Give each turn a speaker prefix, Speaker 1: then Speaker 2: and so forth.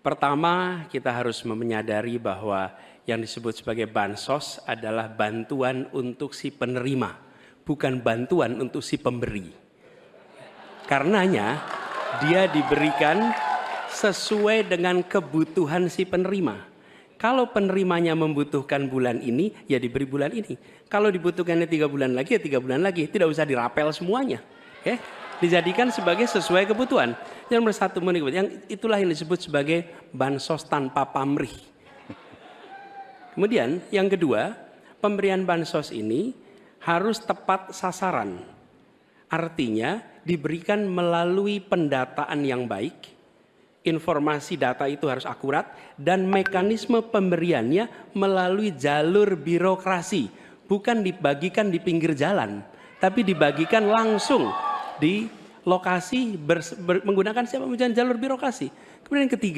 Speaker 1: Pertama, kita harus menyadari bahwa yang disebut sebagai bansos adalah bantuan untuk si penerima, bukan bantuan untuk si pemberi. Karenanya, dia diberikan sesuai dengan kebutuhan si penerima. Kalau penerimanya membutuhkan bulan ini, ya diberi bulan ini. Kalau dibutuhkannya 3 bulan lagi, ya 3 bulan lagi. Tidak usah dirapel semuanya. Ya, dijadikan sebagai sesuai kebutuhan. Yang nomor satu, yang itulah yang disebut sebagai bansos tanpa pamrih. Kemudian yang kedua, pemberian bansos ini harus tepat sasaran. Artinya diberikan melalui pendataan yang baik, informasi data itu harus akurat, dan mekanisme pemberiannya melalui jalur birokrasi. Bukan dibagikan di pinggir jalan, tapi dibagikan langsung di lokasi menggunakan jalur birokrasi. Kemudian yang ketiga,